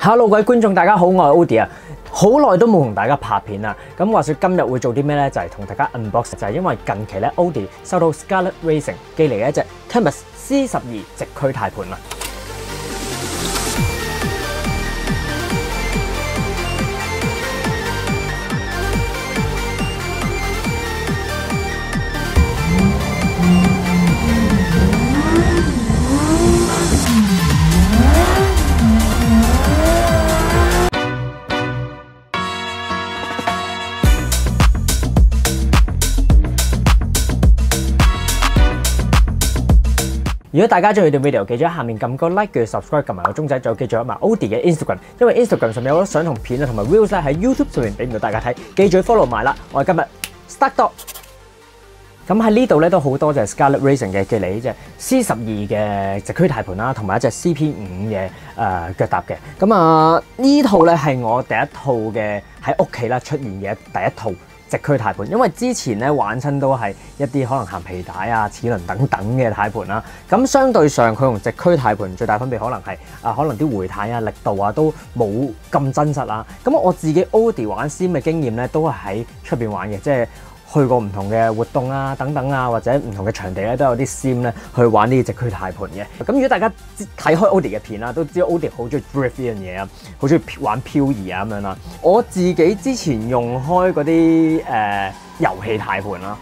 Hello， 各位觀眾，大家好，我係 Odi 啊，好耐都冇同大家拍片啦。咁話說今日會做啲咩咧？就係同大家 unbox， 就係因為近期咧 Odi 收到 Scarlett Racing 寄嚟嘅一隻 Canvas C12直驅軚盤啦。如果大家中意條 video， 記住喺下面撳個 like， 記住 subscribe， 撳埋個鐘仔，仲有記住埋 Odi 嘅 Instagram， 因為 Instagram 上面有好多相同片啊，同埋 reels 咧喺 YouTube 上面俾唔到大家睇，記住 follow 埋啦。我哋今日 start 到。咁喺呢度咧都好多謝 Scarlett Racing 嘅寄嚟呢隻 C12嘅直驅軚盤啦，同埋一隻 CP5 嘅腳踏嘅。咁呢套咧係我第一套嘅喺屋企啦出現嘅第一套直驅軚盤，因為之前咧玩親都係一啲可能鹹皮帶啊、齒輪等等嘅軚盤啦。咁相對上佢同直驅軚盤最大分別可能係可能啲回軚啊、力度啊都冇咁真實啦。咁我自己 Odi 玩 Sim 嘅經驗咧都係喺出邊玩嘅，即係去過唔同嘅活動啊、等等啊，或者唔同嘅場地咧都有啲 Sim 咧去玩呢啲直驅軚盤嘅。咁如果大家睇開 Odi 嘅片啦，都知道 Odi 好中意 drift 呢樣嘢啊，好中意玩漂移啊咁樣啦。我自己之前用開嗰啲遊戲軚盤啦。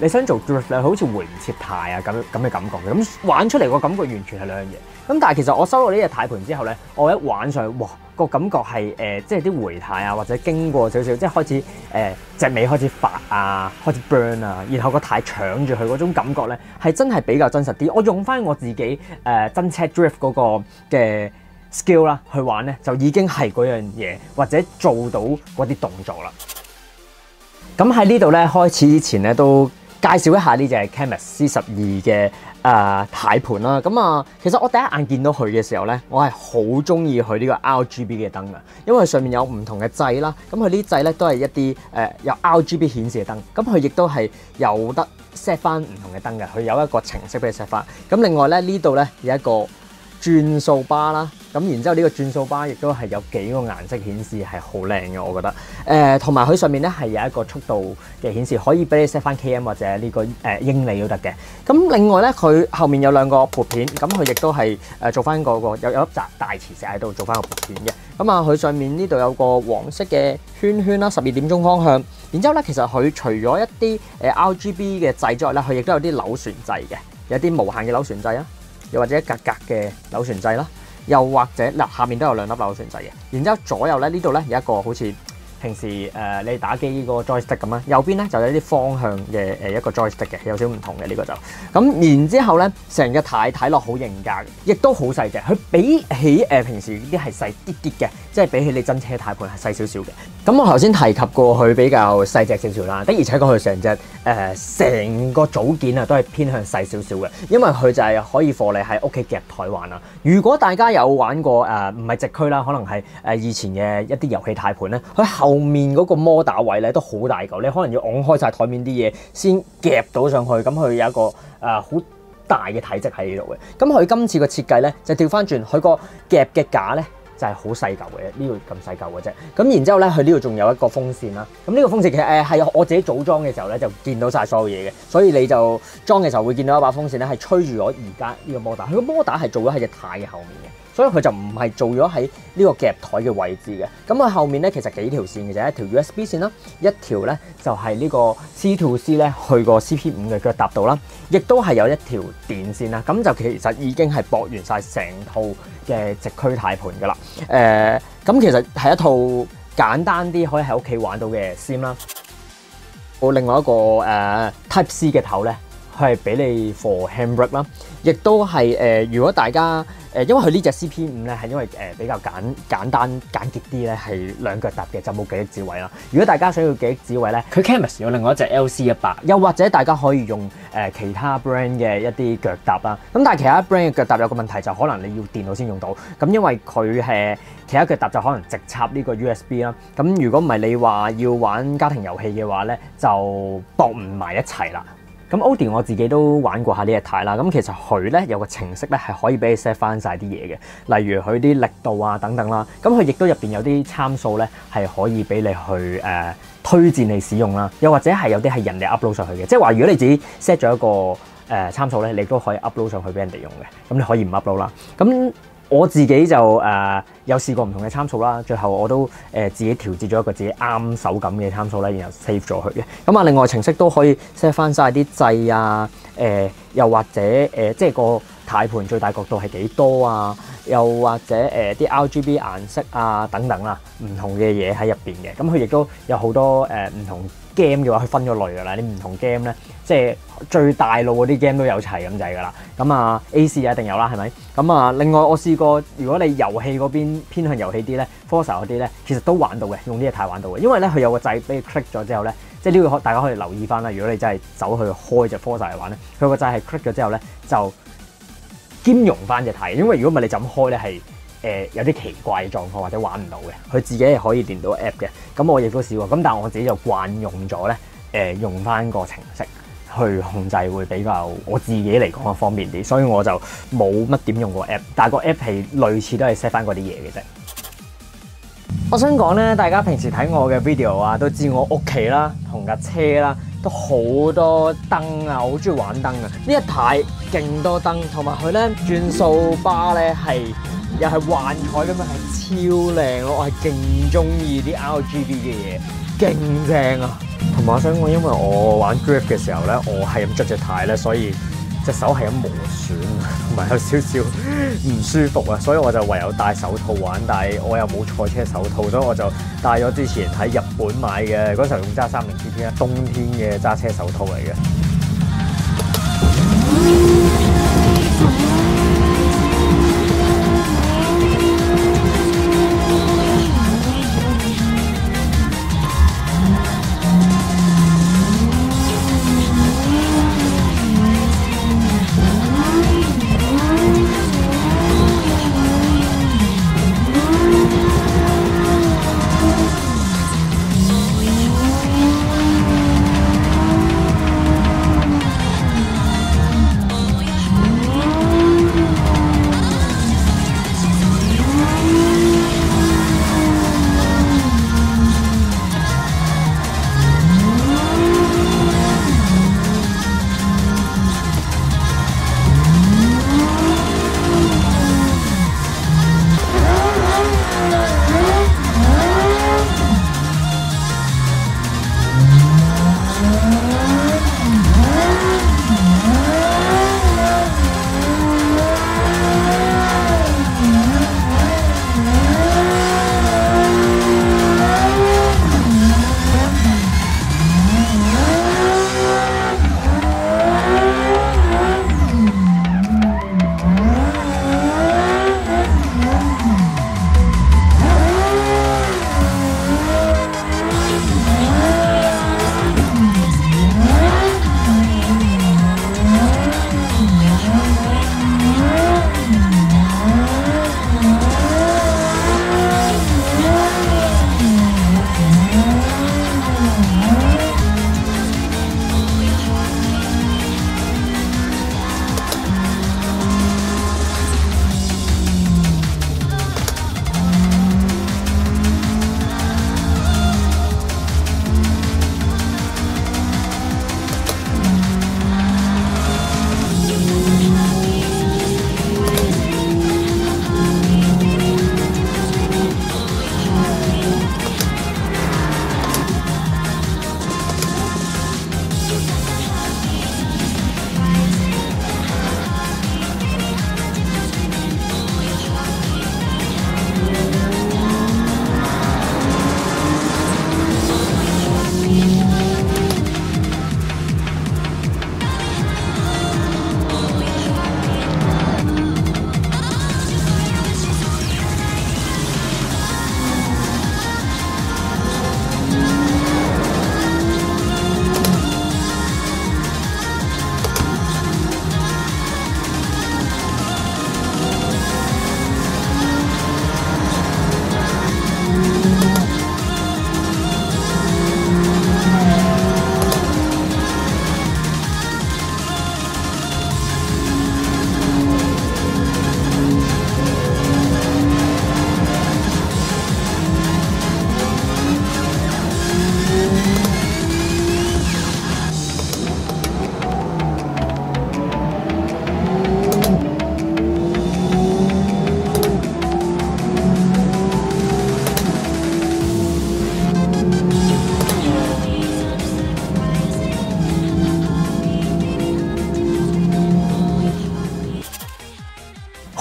你想做 drift 咧，好似回唔切軚啊咁嘅感覺嘅，咁玩出嚟個感覺完全係兩樣嘢。咁但係其實我收到呢隻軚盤之後咧，我一玩上去，哇個感覺係即係啲回軚啊，或者經過少少，即係開始隻尾開始發啊，開始 burn 啊，然後個軚搶住佢嗰種感覺咧，係真係比較真實啲。我用翻我自己真車 drift 嗰個嘅 skill 啦去玩咧，就已經係嗰樣嘢，或者做到嗰啲動作啦。咁喺呢度咧開始之前咧都介紹一下呢隻 Canvas C12嘅軚盤啦。咁其實我第一眼見到佢嘅時候咧，我係好中意佢呢個 RGB 嘅燈㗎，因為佢上面有唔同嘅掣啦。咁佢呢啲掣咧都係一啲有 RGB 顯示嘅燈。咁佢亦都係有得 set 翻唔同嘅燈嘅，佢有一個程式俾你 set 翻。咁另外咧呢度咧有一個轉數巴啦，咁然之後呢個轉數巴亦都係有幾個顏色顯示係好靚嘅，我覺得。同埋佢上面咧係有一個速度嘅顯示，可以俾你 set 翻 km 或者呢個英里都得嘅。咁另外咧佢後面有兩個撥片，咁佢亦都係做翻個有粒大磁石喺度做翻個撥片嘅。咁佢上面呢度有個黃色嘅圈圈啦，12點鐘方向。然之後咧其實佢除咗一啲RGB 嘅掣之外咧，佢亦都有啲扭旋掣嘅，有啲無限嘅扭旋掣啊。又或者一格格嘅扭旋掣啦，又或者下面都有兩粒扭旋掣嘅。然之後左右咧呢度咧有一個好似平時你打機個 joystick 咁啦，右邊咧就有啲方向嘅一個 joystick 嘅，有少少唔同嘅呢個就。咁然之後咧成個軚睇落好型格，亦都好細隻。佢比起平時啲係細啲啲嘅，即係比起你真車軚盤係細少少嘅。咁我頭先提及過佢比較細隻少少啦，的而且確佢成個組件啊都係偏向細少少嘅，因為佢就係可以貨你喺屋企夾台玩啦。如果大家有玩過唔係直驅啦，可能係以前嘅一啲遊戲軚盤咧，佢後面嗰個摩打位咧都好大嚿，你可能要拱開晒台面啲嘢先夾到上去，咁佢有一個好大嘅體積喺呢度嘅。咁佢今次個設計咧就調翻轉，佢個夾嘅架咧就係好細嚿嘅，呢度咁細嚿嘅啫。咁然之後咧，佢呢度仲有一個風扇啦。咁呢個風扇其實係我自己組裝嘅時候咧就見到晒所有嘢嘅，所以你就裝嘅時候會見到一把風扇咧係吹住咗而家呢個摩打。佢個摩打係做咗喺隻軚嘅後面嘅，所以佢就唔係做咗喺呢個夾台嘅位置嘅。咁佢後面咧其實幾條線嘅啫，一條 USB 線啦，一條咧就係呢個 C2C 咧去個 CP5 嘅腳踏度啦，亦都係有一條電線啦。咁就其實已經係駁完晒成套嘅直驅軚盤㗎啦。咁其實係一套簡單啲可以喺屋企玩到嘅 Sim 啦。我另外一個Type C 嘅頭咧，佢係俾你 for handbrake 啦，亦都係如果大家因為佢呢隻 CP5 咧係因為比較簡單簡潔啲咧，係兩腳踏嘅，就冇記憶子位啦。如果大家想要記憶子位咧，佢 Canvas 有另外一隻 LC100，又或者大家可以用其他 brand 嘅一啲腳踏啦。咁但係其他 brand 嘅腳踏有個問題就可能你要電腦先用到，咁因為佢係其他腳踏就可能直插呢個 USB 啦。咁如果唔係你話要玩家庭遊戲嘅話咧，就駁唔埋一齊啦。咁 Audi 我自己都玩過下呢一台啦，咁其實佢咧有個程式咧係可以俾你 set 翻晒啲嘢嘅，例如佢啲力度啊等等啦，咁佢亦都入邊有啲參數咧係可以俾你去推薦你使用啦，又或者係有啲係人哋 upload 上去嘅，即係話如果你自己 set 咗一個參數咧，你都可以 upload 上去俾人哋用嘅，咁你可以唔 upload 啦，咁。我自己就有試過唔同嘅參數啦，最後我都自己調節咗一個自己啱手感嘅參數咧，然後 save 咗佢嘅。咁啊，另外程式都可以 set 翻晒啲掣啊，又或者即係個軚盤最大角度係幾多啊，又或者啲 RGB 顏色啊等等啦，唔同嘅嘢喺入邊嘅。咁佢亦都有好多唔同 game 嘅話，佢分咗類㗎啦。啲唔同 game 咧，即係最大路嗰啲 game 都有齊咁滯㗎啦。咁啊 AC 一定有啦，係咪？咁啊，另外我試過，如果你遊戲嗰邊偏向遊戲啲咧 ，Forza 嗰啲咧，其實都玩到嘅，用呢一軚玩到嘅。因為咧佢有個掣俾你 click 咗之後咧，即係呢個大家可以留意翻啦。如果你真係走去開隻 Forza 嚟玩咧，佢個掣係 click 咗之後咧就兼容翻隻軚，因為如果唔係你就咁開咧係。有啲奇怪嘅狀況或者玩唔到嘅，佢自己係可以連到 app 嘅。咁我亦都試過，咁但係我自己就慣用咗咧，用翻個程式去控制會比較我自己嚟講方便啲，所以我就冇乜點用過 app， 但係個 app 係類似都係 set 翻嗰啲嘢嘅啫。我想講咧，大家平時睇我嘅 video 啊，都知我屋企啦同架車啦都好多燈啊，好中意玩燈啊！呢一軚勁多燈，同埋佢咧轉數巴咧係。又係幻彩咁樣，係超靚咯！我係勁中意啲 RGB 嘅嘢，勁正啊！同埋我想講，因為我玩 drift 嘅時候咧，我係咁捽隻軚咧，所以隻手係咁磨損，同埋有少少唔舒服啊！所以我就唯有戴手套玩，但係我又冇賽車手套，所以我就戴咗之前喺日本買嘅嗰時候用揸30 GT 冬天嘅揸車手套嚟嘅。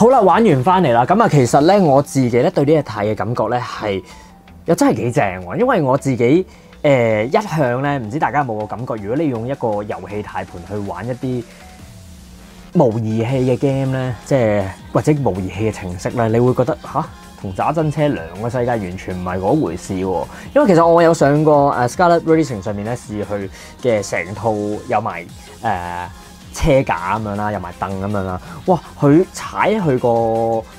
好啦，玩完翻嚟啦。咁啊，其實咧我自己咧對呢隻軚嘅感覺咧係又真係幾正喎，因為我自己一向咧唔知大家有冇個感覺，如果你用一個遊戲軚盤去玩一啲模擬器嘅 game 咧，即係或者模擬器嘅程式咧，你會覺得同揸真車兩個世界完全唔係嗰回事喎。因為其實我有上過Scarlet Racing 上面咧試去嘅成套有埋車架咁樣啦，有埋凳咁樣啦。哇！佢踩佢個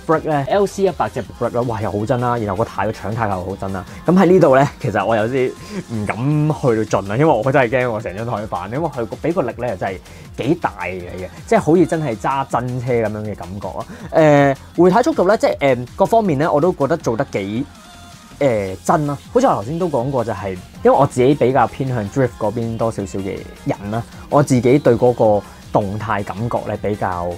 brake 咧 LC100隻 brake 咧，哇又好真啦。然後個軚個搶軚又好真啦。咁喺呢度咧，其實我有啲唔敢去到盡啦，因為我真係驚我成張台反，因為佢俾個力咧又真係幾大嘅，即係好似真係揸真車咁樣嘅感覺咯。回軚速度咧，即係各方面咧，我都覺得做得幾真啦。好似我頭先都講過，就係因為我自己比較偏向 drift 嗰邊多少少嘅人啦，我自己對嗰個動態感覺咧比較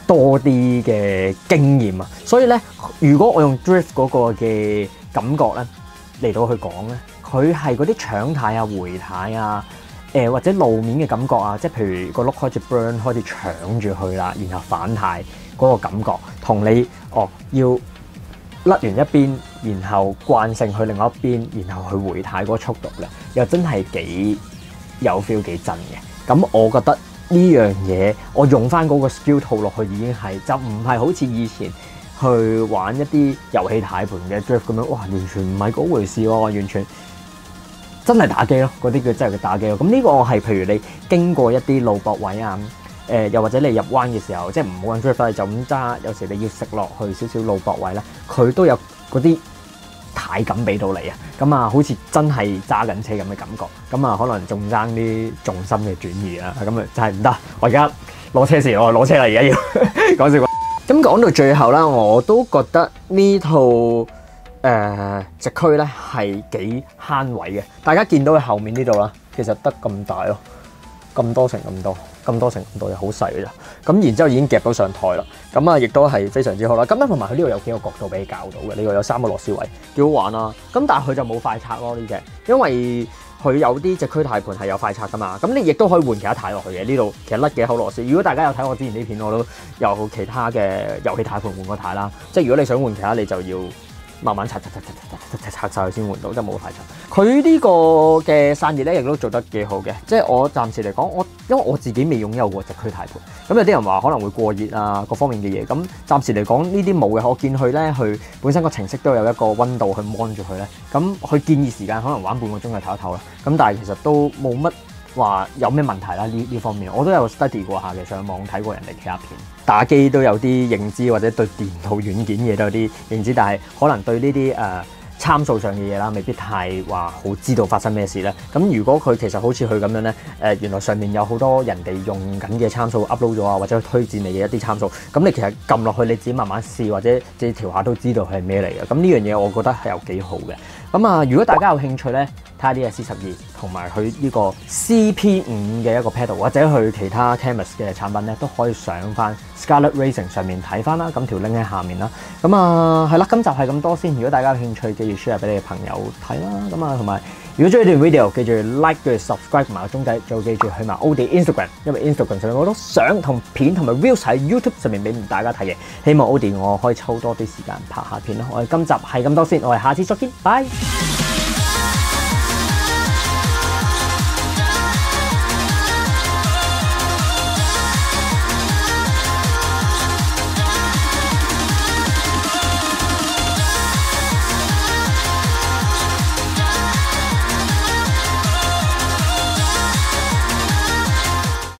多啲嘅經驗啊，所以咧如果我用 drift 嗰個嘅感覺咧嚟到去講咧，佢係嗰啲搶軚啊、回軚啊、或者路面嘅感覺啊，即係譬如個轆開始 burn 開始搶住去啦，然後反軚嗰個感覺，同你要甩完一邊，然後慣性去另外一邊，然後去回軚嗰個速度咧，又真係幾有 feel 幾真嘅。咁我覺得呢樣嘢，我用翻嗰個 skill 套落去已經係就唔係好似以前去玩一啲遊戲軚盤嘅 drift 咁樣，哇！完全唔係嗰回事喎，完全真係打機咯，嗰啲叫真係打機咯。咁呢個係譬如你經過一啲路駁位啊，又或者你入彎嘅時候，即係唔好玩 drift 就咁揸，有時你要食落去少少路駁位咧，佢都有嗰啲軚感俾到你啊，咁啊好似真係揸緊車咁嘅感覺，咁啊可能仲爭啲重心嘅轉移啦，咁啊真係唔得，我而家攞車時我攞車啦，而家要講笑。咁講到最後啦，我都覺得呢套直驅咧係幾慳位嘅，大家見到佢後面呢度啦，其實得咁大咯，咁多成咁多。咁多成咁多又好細嘅咋，咁然之後已經夾到上台啦，咁啊亦都係非常之好啦。咁同埋佢呢度有幾個角度俾你校到嘅，呢個有3個螺絲位，幾好玩啦。咁但係佢就冇快拆咯呢隻，因為佢有啲直驅軚盤係有快拆噶嘛。咁你亦都可以換其他軚落去嘅，呢度其實甩幾口螺絲。如果大家有睇我之前啲片，我都有其他嘅遊戲軚盤換過軚啦。即係如果你想換其他，你就要慢慢拆晒佢先換到，即係冇快拆。佢呢個嘅散熱咧，亦都做得幾好嘅。即係我暫時嚟講，因為我自己未擁有過直驅軚盤，咁有啲人話可能會過熱啊，各方面嘅嘢。咁暫時嚟講呢啲冇嘅，我見佢咧，佢本身個程式都有一個溫度去 mon 住佢咧。咁佢建議時間可能玩半個鐘就唞一唞啦。咁但係其實都冇乜話有咩問題啦。呢方面我都有 study 過下嘅，上網睇過人哋其他片，打機都有啲認知，或者對電腦軟件嘢都有啲認知，但係可能對呢啲參數上嘅嘢啦，未必太話好知道發生咩事咧。咁如果佢其實好似佢咁樣咧，原來上面有好多人哋用緊嘅參數 upload 咗啊，或者推薦你嘅一啲參數，咁你其實撳落去你自己慢慢試，或者自己調下都知道係咩嚟嘅。咁呢樣嘢我覺得係有幾好嘅。咁啊，如果大家有興趣咧，睇下呢個 C12同埋佢呢個 CP5嘅一個 pedal， 或者佢其他 Camus 嘅產品咧，都可以上翻 Scarlet Racing 上面睇翻啦。咁條 link 喺下面啦。咁啊係啦，今集係咁多先。如果大家有興趣，記住 share 俾你嘅朋友睇啦。咁啊同埋，如果中意呢段 video，記住 like 跟住 subscribe 同埋個鐘仔，再記住去埋 Oldie Instagram， 因為 Instagram 上面好多相同片同埋 views 喺 YouTube 上面俾大家睇嘅。希望 Oldie 我可以抽多啲時間拍下片咯。我哋今集係咁多先，我哋下次再見，拜。